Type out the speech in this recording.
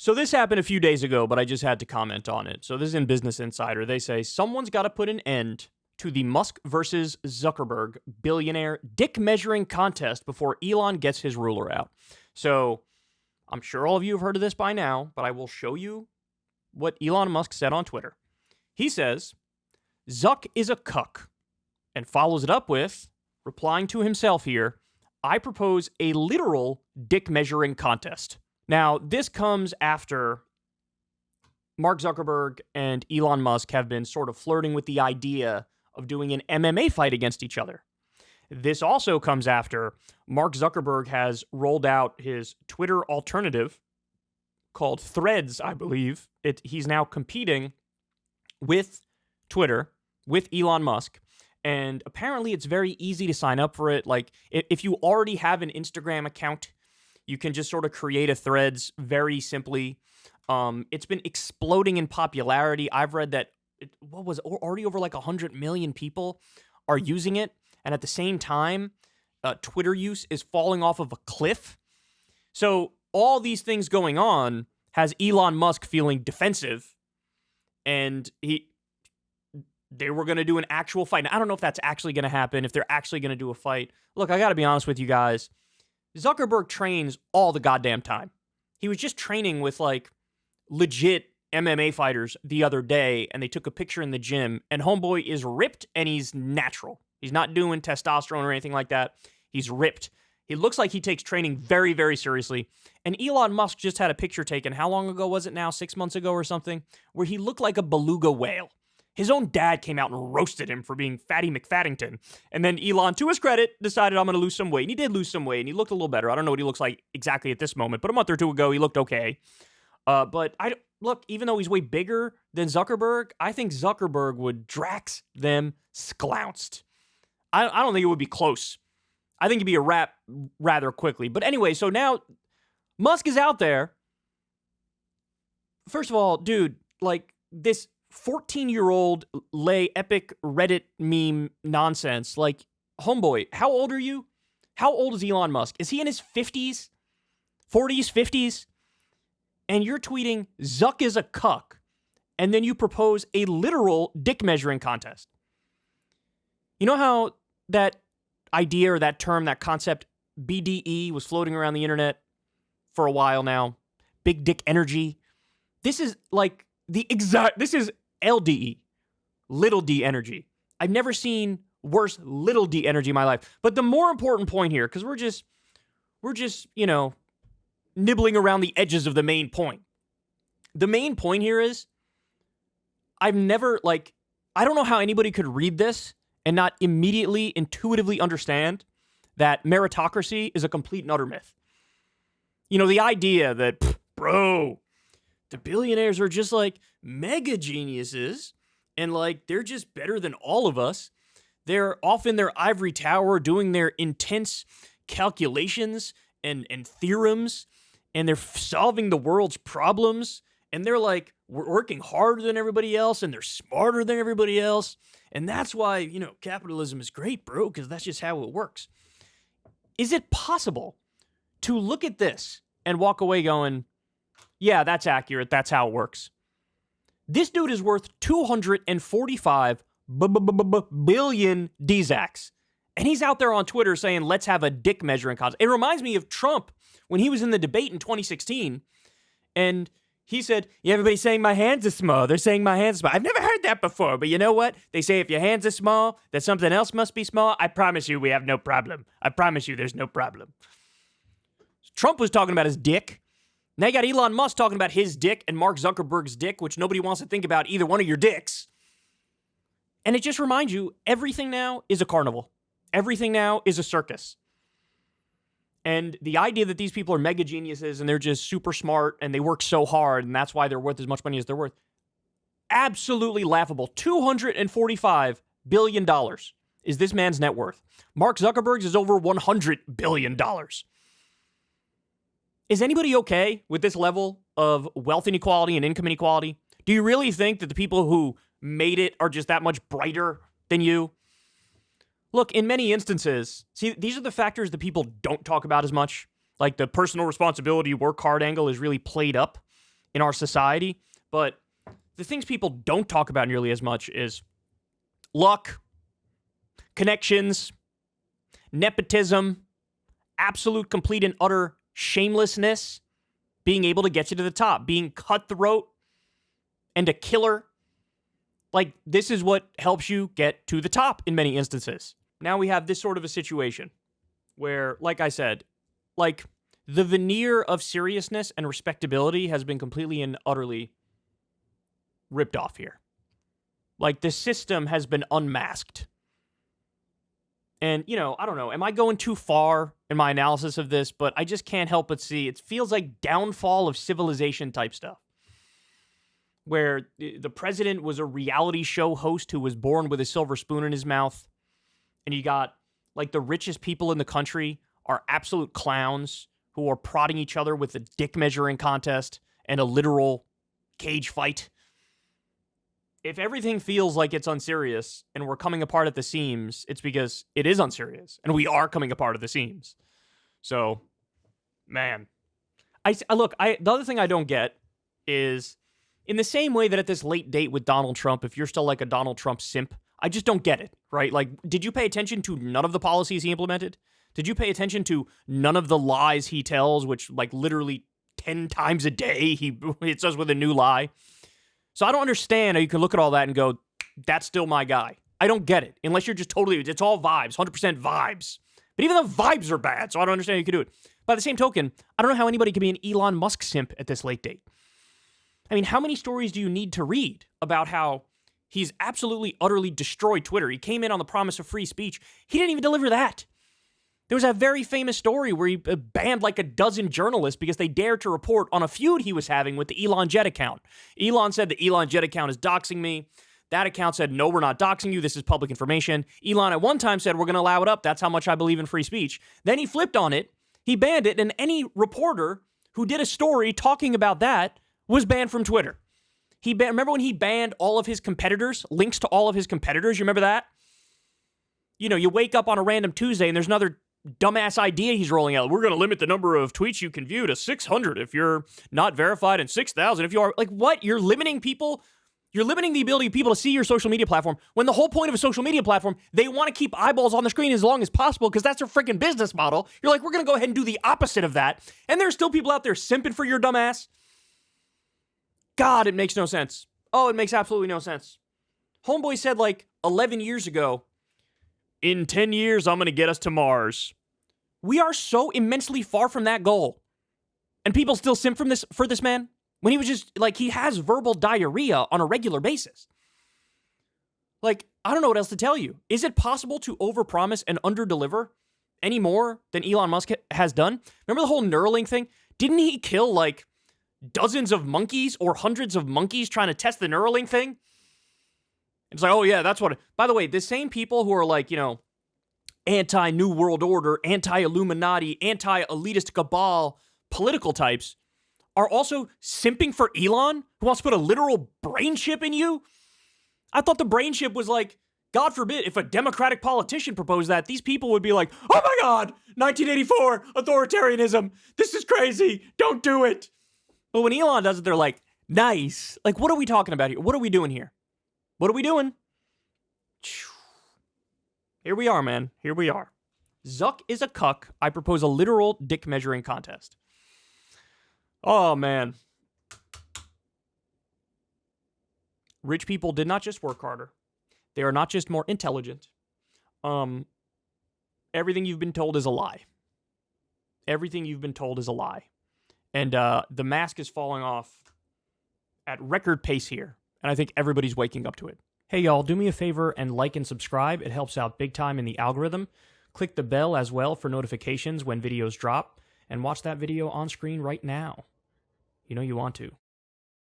So this happened a few days ago, but I just had to comment on it. So this is in Business Insider. They say, someone's got to put an end to the Musk versus Zuckerberg billionaire dick measuring contest before Elon gets his ruler out. So I'm sure all of you have heard of this by now, but I will show you what Elon Musk said on Twitter. He says, Zuck is a cuck, and follows it up with, replying to himself here, I propose a literal dick measuring contest. Now, this comes after Mark Zuckerberg and Elon Musk have been sort of flirting with the idea of doing an MMA fight against each other. This also comes after Mark Zuckerberg has rolled out his Twitter alternative called Threads, I believe. He's now competing with Twitter, with Elon Musk, and apparently it's very easy to sign up for it. Like, if you already have an Instagram account, you can just sort of create a Threads very simply. It's been exploding in popularity. I've read that already over like 100 million people are using it. And at the same time, Twitter use is falling off of a cliff. So all these things going on has Elon Musk feeling defensive. And they were going to do an actual fight. Now, I don't know if that's actually going to happen, if they're actually going to do a fight. Look, I got to be honest with you guys. Zuckerberg trains all the goddamn time. He was just training with like legit MMA fighters the other day, and they took a picture in the gym, and homeboy is ripped and he's natural. He's not doing testosterone or anything like that. He's ripped. He looks like he takes training very, very seriously. And Elon Musk just had a picture taken, how long ago was it now? 6 months ago or something? Where he looked like a beluga whale. His own dad came out and roasted him for being Fatty McFattington. And then Elon, to his credit, decided I'm going to lose some weight. And he did lose some weight, and he looked a little better. I don't know what he looks like exactly at this moment, but a month or two ago, he looked okay. Look, even though he's way bigger than Zuckerberg, I think Zuckerberg would Drax them sklounced. I don't think it would be close. I think it'd be a wrap rather quickly. But anyway, so now Musk is out there. First of all, dude, like this 14-year-old lay epic Reddit meme nonsense. Like, homeboy, how old are you? How old is Elon Musk? Is he in his 50s? 40s? 50s? And you're tweeting, Zuck is a cuck, and then you propose a literal dick measuring contest. You know how that idea or that term, that concept, BDE, was floating around the internet for a while now? Big dick energy. This is like this is LDE, little d energy. I've never seen worse little d energy in my life. But the more important point here, because we're just, nibbling around the edges of the main point. The main point here is, I don't know how anybody could read this and not immediately, intuitively understand that meritocracy is a complete and utter myth. The idea that, bro, the billionaires are just like mega geniuses and like they're just better than all of us. They're off in their ivory tower doing their intense calculations and theorems, and they're solving the world's problems, and they're like working harder than everybody else, and they're smarter than everybody else, and that's why, capitalism is great, bro, because that's just how it works. Is it possible to look at this and walk away going, yeah, that's accurate, that's how it works? This dude is worth 245 billion DZACs, and he's out there on Twitter saying, let's have a dick measuring contest. It reminds me of Trump when he was in the debate in 2016, and he said, yeah, everybody's saying my hands are small. They're saying my hands are small. I've never heard that before, but you know what? They say if your hands are small, that something else must be small. I promise you we have no problem. I promise you there's no problem. Trump was talking about his dick. Now you got Elon Musk talking about his dick and Mark Zuckerberg's dick, which nobody wants to think about either one of your dicks. And it just reminds you, everything now is a carnival. Everything now is a circus. And the idea that these people are mega geniuses and they're just super smart and they work so hard and that's why they're worth as much money as they're worth, absolutely laughable. $245 billion is this man's net worth. Mark Zuckerberg's is over $100 billion. Is anybody okay with this level of wealth inequality and income inequality? Do you really think that the people who made it are just that much brighter than you? Look, in many instances, see, these are the factors that people don't talk about as much. Like the personal responsibility, work hard angle is really played up. in our society, but the things people don't talk about nearly as much is luck, connections, nepotism, absolute, complete, and utter shamelessness, being able to get you to the top, being cutthroat and a killer. Like, this is what helps you get to the top in many instances. Now we have this sort of a situation where, like I said, like, the veneer of seriousness and respectability has been completely and utterly ripped off here. Like, the system has been unmasked. And, you know, I don't know, am I going too far in my analysis of this? But I just can't help but see, it feels like downfall of civilization type stuff, where the president was a reality show host who was born with a silver spoon in his mouth. And you got, like, the richest people in the country are absolute clowns who are prodding each other with a dick measuring contest and a literal cage fight. If everything feels like it's unserious and we're coming apart at the seams, it's because it is unserious and we are coming apart at the seams. So, man, the other thing I don't get is, in the same way that at this late date with Donald Trump, if you're still like a Donald Trump simp, I just don't get it, right? Like, did you pay attention to none of the policies he implemented? Did you pay attention to none of the lies he tells, which, like, literally 10 times a day he hits us with a new lie? So I don't understand how you can look at all that and go, that's still my guy. I don't get it. Unless you're just totally, it's all vibes, 100% vibes. But even the vibes are bad, so I don't understand how you can do it. By the same token, I don't know how anybody can be an Elon Musk simp at this late date. I mean, how many stories do you need to read about how he's absolutely, utterly destroyed Twitter? He came in on the promise of free speech. He didn't even deliver that. There was a very famous story where he banned like a dozen journalists because they dared to report on a feud he was having with the Elon Jet account. Elon said the Elon Jet account is doxing me. That account said, no, we're not doxing you. This is public information. Elon at one time said, we're going to allow it up. That's how much I believe in free speech. Then he flipped on it. He banned it. And any reporter who did a story talking about that was banned from Twitter. Remember when he banned all of his competitors, links to all of his competitors? You remember that? You know, you wake up on a random Tuesday and there's another dumbass idea he's rolling out. We're going to limit the number of tweets you can view to 600 if you're not verified, and 6,000 if you are. Like, what? You're limiting people? You're limiting the ability of people to see your social media platform, when the whole point of a social media platform, they want to keep eyeballs on the screen as long as possible because that's their freaking business model. You're like, we're going to go ahead and do the opposite of that. And there's still people out there simping for your dumbass. God, it makes no sense. Oh, it makes absolutely no sense. Homeboy said like 11 years ago, in 10 years, I'm going to get us to Mars. We are so immensely far from that goal. And people still simp for this man? When he was just, like, he has verbal diarrhea on a regular basis. Like, I don't know what else to tell you. Is it possible to overpromise and underdeliver any more than Elon Musk has done? Remember the whole Neuralink thing? Didn't he kill, like, dozens of monkeys or hundreds of monkeys trying to test the Neuralink thing? It's like, oh yeah, that's what... By the way, the same people who are like, you know, anti-New World Order, anti-Illuminati, anti-elitist cabal political types are also simping for Elon, who wants to put a literal brain chip in you? I thought the brain chip was like, God forbid, if a Democratic politician proposed that, these people would be like, oh my God, 1984, authoritarianism, this is crazy, don't do it. But when Elon does it, they're like, nice. Like, what are we talking about here? What are we doing here? What are we doing? Here we are, man. Here we are. Zuck is a cuck. I propose a literal dick measuring contest. Oh, man. Rich people did not just work harder. They are not just more intelligent. Everything you've been told is a lie. Everything you've been told is a lie. And the mask is falling off at record pace here. And I think everybody's waking up to it. Hey, y'all, do me a favor and like and subscribe. It helps out big time in the algorithm. Click the bell as well for notifications when videos drop. And watch that video on screen right now. You know you want to.